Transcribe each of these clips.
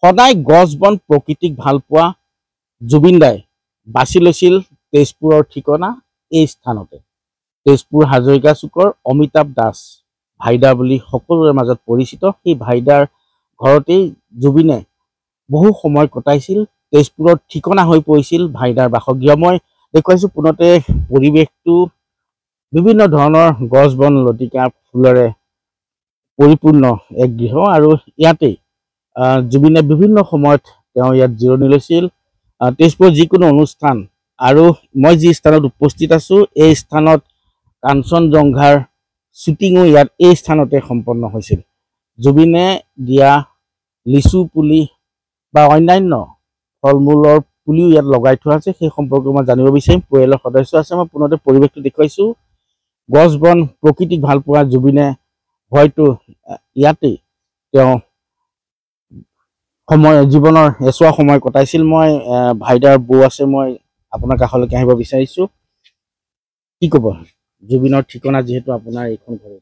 সদায় গছ বন প্ৰকৃতিক ভাল পোৱা জুবিন দাই বাছি লৈছিল তেজপুৰৰ ঠিকনা এই স্থানতে। তেজপুৰ হাজৰিকা চুকৰ অমিতাভ দাস ভাইদা বুলি সকলোৰে মাজত পৰিচিত। সেই ভাইদাৰ ঘৰতেই জুবিনে বহু সময় কটাইছিল। তেজপুৰৰ ঠিকনা হৈ পৰিছিল ভাইদাৰ বাসগৃহ। মই দেখুৱাইছোঁ পোনতে পৰিৱেশটো বিভিন্ন ধৰণৰ গছ বন লতিকা ফুলেৰে পৰিপূৰ্ণ এক গৃহ আৰু ইয়াতেই জুবিনে বিভিন্ন সময়ত তেওঁ ইয়াত জিৰণি লৈছিল। তেজপুৰৰ যিকোনো অনুষ্ঠান আৰু মই যি স্থানত উপস্থিত আছোঁ এই স্থানত কাঞ্চনজংঘাৰ শ্বুটিঙো ইয়াত এই স্থানতে সম্পন্ন হৈছিল। জুবিনে দিয়া লিচু পুলি বা অন্যান্য ফল মূলৰ পুলিও ইয়াত লগাই থোৱা আছে। সেই সম্পৰ্কে মই জানিব বিচাৰিম। পৰিয়ালৰ সদস্য আছে। মই পুনতে পৰিৱেশটো দেখুৱাইছোঁ। গছ বন প্ৰকৃতিক ভাল পোৱা জুবিনে হয়তো ইয়াতেই তেওঁ জীৱনৰ এছোৱা সময় কটাইছিল। মই ভাইদাৰ বৌ আছে, মই আপোনাৰ কাষলৈকে আহিব বিচাৰিছোঁ। কি ক'ব? জুবিনৰ ঠিকনা যিহেতু আপোনাৰ এইখন ঘৰ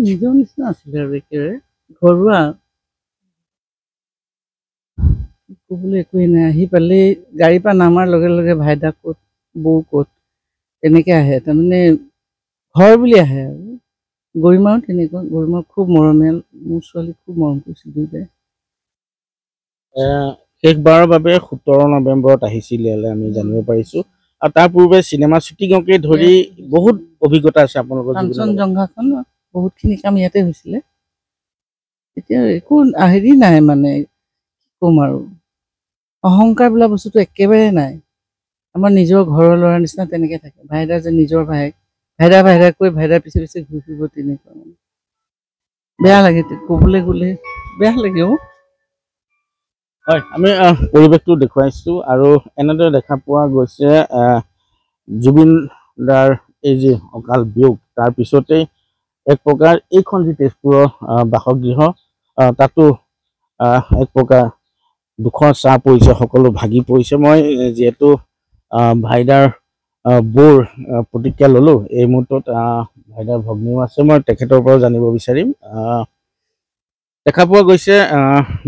নিজৰ নিচিনা আছিলে আৰু একেবাৰে ঘৰুৱা, ক'বলৈ একোৱেই নাই। আহি পালেই গাড়ীৰ পৰা নামাৰ লগে লগে ভাইদা ক'ত, বৌ ক'ত, তেনেকৈ আহে। তাৰমানে ঘৰ বুলি আহে আৰু গৰিমাও তেনেকুৱা। গৰিমাও খুব মৰমীয়াল, মোৰ ছোৱালীক খুব মৰম কৰিছিল দুয়োটাই। শেষবাৰৰ বাবে 17 নৱেম্বৰত আহিছিল ইয়ালৈ, আমি জানিব পাৰিছোঁ। আৰু তাৰ পূৰ্বে চিনেমা শ্বুটিঙকে ধৰি বহুত অভিজ্ঞতা আছে আপোনালোকৰ। কাঞ্চনজংঘাখন বহুতখিনি কাম ইয়াতে হৈছিলে। এতিয়া একো হেৰি নাই, মানে কি ক'ম আৰু, অহংকাৰ বোলা বস্তুটো একেবাৰে নাই। আমাৰ নিজৰ ঘৰৰ ল'ৰাৰ নিচিনা তেনেকৈ থাকে। ভাইদা যে নিজৰ ভাইক, ভাইদা কৈ ভাইদাৰ পিছে পিছে ঘূৰি ফুৰিব, তেনেকুৱা মানে। বেয়া লাগে ক'বলৈ গ'লে, বেয়া লাগে। হয়, আমি পৰিৱেশটো দেখুৱাইছোঁ আৰু এনেদৰে দেখা পোৱা গৈছে জুবিন দাৰ এই যি অকাল বিয়োগ, তাৰ পিছতেই এক প্ৰকাৰ এইখন যি তেজপুৰৰ বাসগৃহ, তাতো এক প্ৰকাৰ দুখৰ ছাঁ পৰিছে, সকলো ভাগি পৰিছে। মই যিহেতু ভাইদাৰ বৌৰ প্ৰতিক্ৰিয়া ল'লোঁ, এই মুহূৰ্তত ভাইদাৰ ভগ্নীও আছে, মই তেখেতৰ পৰাও জানিব বিচাৰিম। দেখা পোৱা গৈছে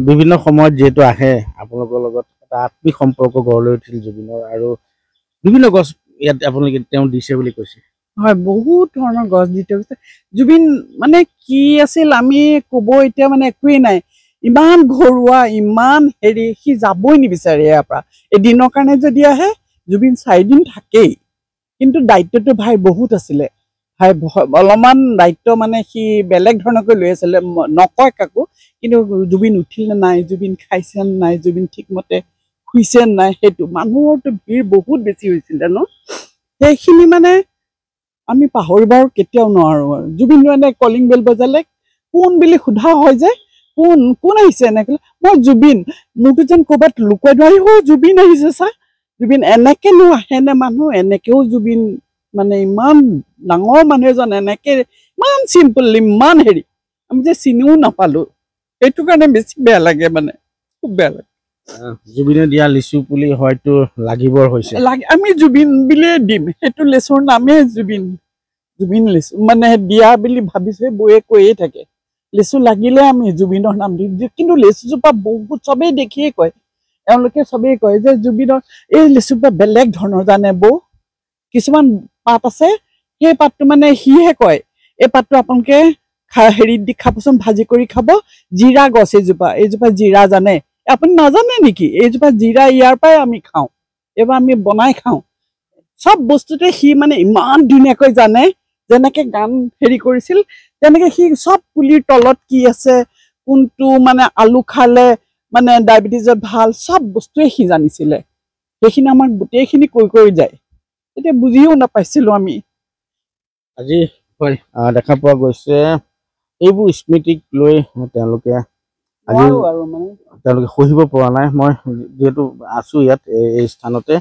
বিভিন্ন সময়ত যিহেতু আহে আপোনালোকৰ লগত এটা আত্মিক সম্পৰ্ক গঢ় লৈ উঠিল জুবিনৰ, আৰু বিভিন্ন গছ ইয়াত আপোনালোকে তেওঁ দিছে বুলি কৈছে। হয়, বহুত ধৰণৰ গছ দি থৈ গৈছে। জুবিন মানে কি আছিল আমি ক'ব এতিয়া মানে একোৱেই নাই। ইমান ঘৰুৱা, ইমান হেৰি, সি যাবই নিবিচাৰে ইয়াৰ পৰা। এদিনৰ কাৰণে যদি আহে, জুবিন 4 দিন থাকেই। কিন্তু দায়িত্বটো ভাই বহুত আছিলে। ভাই অলপমান দায়িত্ব মানে সি বেলেগ ধৰণকৈ লৈ আছিলে, নকয় কাকো। কিন্তু জুবিন উঠিলে নাই, জুবিন খাইছে নাই, জুবিন ঠিকমতে শুইছে নাই, সেইটো মানুহৰতো ভিৰ বহুত বেছি হৈছিলে ন। সেইখিনি মানে আমি পাহৰিব কেতিয়াও নোৱাৰোঁ আৰু। জুবিন মানে কলিং বেল বজালে কোন বুলি সোধা হয় যে, কোন আহিছে এনেকৈ, মই জুবিন, মোকতো যেন ক'ৰবাত লুকুৱাই নোৱাৰি, জুবিন আহিছে চা। জুবিন এনেকেনো আহেনে মানুহ, এনেকেও জুবিন মানে ইমান ডাঙৰ মানুহ এজন, এনেকে ইমান চিম্পল, ইমান হেৰি, আমি যে চিনিও নাপালোঁ। সেইটো কাৰণে বেছি বেয়া লাগে, মানে খুব বেয়া লাগে। জুবিনে দিয়া লিচু পুলি হয়তো লাগিবৰ হৈছে, আমি জুবিন বুলিয়ে দিম, সেইটো লেচুৰ নামেই জুবিন। জুবিন লিচু মানে দিয়া বুলি ভাবিছে, বৌয়ে কৈয়ে থাকে লিচু লাগিলে আমি জুবিনৰ নাম দিম। কিন্তু লিচুজোপা বহুত চবেই দেখিয়ে কয়, এওঁলোকে চবেই কয় যে জুবিনৰ এই লিচুজোপা বেলেগ ধৰণৰ, জানে বৌ। কিছুমান পাত আছে, সেই পাতটো মানে সিহে কয়, এই পাতটো আপোনালোকে হেৰিত দি খাবচোন, ভাজি কৰি খাব। জিৰা গছ এইজোপা জিৰা, জানে আপুনি? নাজানে নেকি? এইজোপা জিৰা, ইয়াৰ পৰাই আমি খাওঁ, এইবাৰ আমি বনাই খাওঁ। চব বস্তুতে সি মানে ইমান ধুনীয়াকৈ জানে। যেনেকে গান হেৰি কৰিছিল, তেনেকে সি চব পুলিৰ তলত কি আছে, কোনটো মানে আলু খালে মানে ডায়েবেটিছত ভাল, চব বস্তুৱে সি জানিছিলে। সেইখিনি আমাক গোটেইখিনি কৈ যায়, এতিয়া বুজিও নাপাইছিলোঁ আমি। আজি হয় দেখা পোৱা গৈছে এইবোৰ স্মৃতিক লৈ তেওঁলোকে আজি সহিব পৰা নাই। মই যিহেতু আছোঁ ইয়াত এই স্থানতে,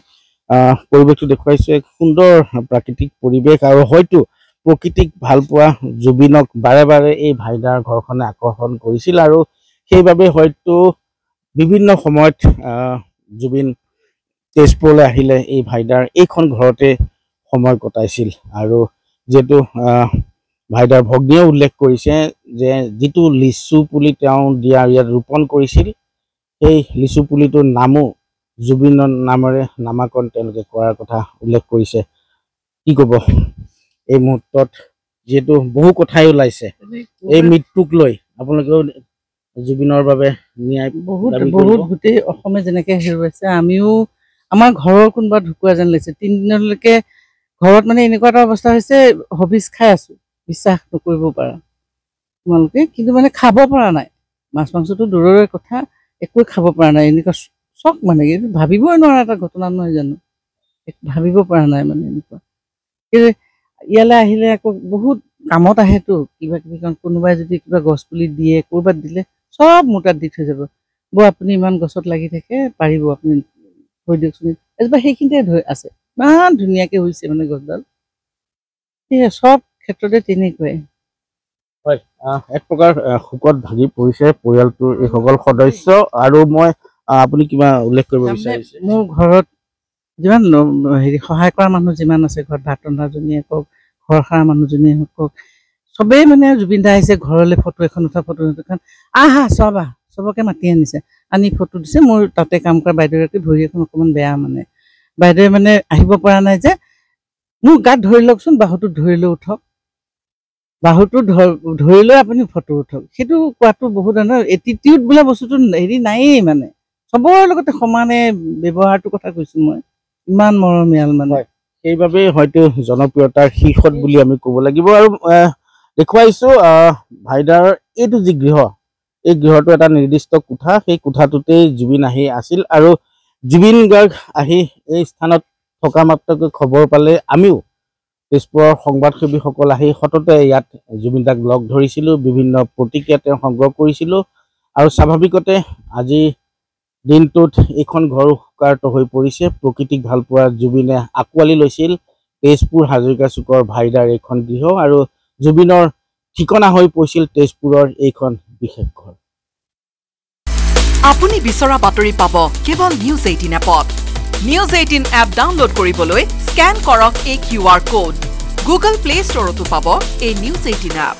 পৰিৱেশটো দেখুৱাইছোঁ, এক সুন্দৰ প্ৰাকৃতিক পৰিৱেশ, আৰু হয়তো প্ৰকৃতিক ভাল পোৱা জুবিনক বাৰে বাৰে এই ভাইদাৰ ঘৰখনে আকৰ্ষণ কৰিছিল, আৰু সেইবাবে হয়তো বিভিন্ন সময়ত জুবিন তেজপুৰলৈ আহিলে এই ভাইদাৰ এইখন ঘৰতে সময় কটাইছিল। আৰু যিহেতু ভাইদাৰ ভগ্নীয়ে উল্লেখ কৰিছে যে যিটো লিচু পুলি তেওঁ দিয়া ইয়াত ৰোপণ কৰিছিল, সেই লিচু পুলিটোৰ নামো জুবিনৰ নামেৰে নামাকৰণ তেওঁলোকে কৰাৰ কথা উল্লেখ কৰিছে। কি ক'ব এই মুহূৰ্তত, যিহেতু বহু কথাই ওলাইছে এই মৃত্যুক লৈ, আপোনালোকেও জুবিনৰ বাবে ন্যায় বহুত গোটেই অসমে যেনেকৈ হেৰুৱাইছে, আমিও আমাৰ ঘৰৰ কোনোবা ঢুকুৱা যেন লাগিছে। 3 দিনলৈকে ঘৰত মানে এনেকুৱা এটা অৱস্থা হৈছে, হবিজ খাই আছোঁ, বিশ্বাস নকৰিব পাৰা তোমালোকে, কিন্তু মানে খাব পৰা নাই। মাছ মাংসটো দূৰৰে কথা, একোৱে খাব পৰা নাই। এনেকুৱা চখ মানে কি ভাবিবই নোৱাৰা এটা ঘটনা নহয় জানো, ভাবিব পৰা নাই মানে এনেকুৱা। ইয়ালৈ আহিলে আকৌ বহুত কামত আহেতো, কিবা কিবি কোনোবাই যদি কিবা গছ পুলি দিয়ে, ক'ৰবাত দিলে চব মোৰ তাত দি থৈ যাব। আপুনি ইমান গছত লাগি থাকে, পাৰিব আপুনি থৈ দিয়কচোন। এজোপা সেইখিনিতে আছে, ইমান ধুনীয়াকৈ হৈছে মানে গছডাল। সেয়ে চব ক্ষেত্ৰতে তেনেকুৱাই। হয়, এক প্ৰকাৰ শোকত ভাগি পৰিছে পৰিয়ালটোৰ এইসকল সদস্য। আৰু মই আপুনি কিবা উল্লেখ কৰিব বিচাৰিছে? মোৰ ঘৰত যিমান সহায় কৰা মানুহ যিমান আছে, ঘৰত ভাত ৰন্ধাজনীয়ে হওক, ঘৰ সাৰা মানুহজনীয়ে হওক, চবেই মানে জুবিন দা আহিছে ঘৰলৈ, ফটো এখন উঠা, ফটো এখন চবকে মাতি আনিছে, আনি ফটো দিছে। মোৰ তাতে কাম কৰা বাইদেউগৰাকী ভৰি এখন অকণমান বেয়া, মানে বাইদেৱে মানে আহিব পৰা নাই যে, মোৰ গাত ধৰি লওকচোন, বাহুটোত ধৰি লৈ উঠক, বাহুটো ধৰি লৈ আপুনি ফটো উঠক। সেইটো কোৱাটো বহুত এটিটিউড বোলা বস্তুটো নায়েই, মানে চবৰে লগতে সমানে ব্যৱহাৰটোৰ কথা কৈছোঁ মই। ইমান মৰমীয়াল মানে, সেইবাবেই হয়তো জনপ্ৰিয়তাৰ শীৰ্ষত বুলি আমি ক'ব লাগিব। আৰু দেখুৱাইছোঁ ভাইদাৰ এইটো যি গৃহ, এই গৃহটো এটা নিৰ্দিষ্ট কোঠা, সেই কোঠাটোতেই জুবিন আহি আছিল। আৰু জুবিন গাৰ্গ আহি এই স্থানত থকা মাত্ৰকৈ খবৰ পালে আমিও তেজপুৰৰ সংবাদসেৱীসকল আহি সততে ইয়াত জুবিন দাক লগ ধৰিছিলোঁ, বিভিন্ন প্ৰতিক্ৰিয়া তেওঁ সংগ্ৰহ কৰিছিলোঁ। আৰু স্বাভাৱিকতে আজি দিনটোত এইখন ঘৰ শোকাৰ্ত হৈ পৰিছে। প্ৰকৃতিক ভালপোৱা জুবিনে আঁকোৱালি লৈছিল তেজপুৰ হাজৰিকা চুকৰ ভাইদাৰ এইখন গৃহ, আৰু জুবিনৰ ঠিকনা হৈ পৰিছিল তেজপুৰৰ এইখন বিশেষ ঘৰ। আপুনি বিচৰা বাতৰি পাব কেৱল নিউজ 18 এপত। নিউজ 18 এপ ডাউনলোড কৰিবলৈ স্কেন কৰক এই QR কোড। গুগল প্লে ষ্টৰতো পাব এই নিউজ 18 এপ।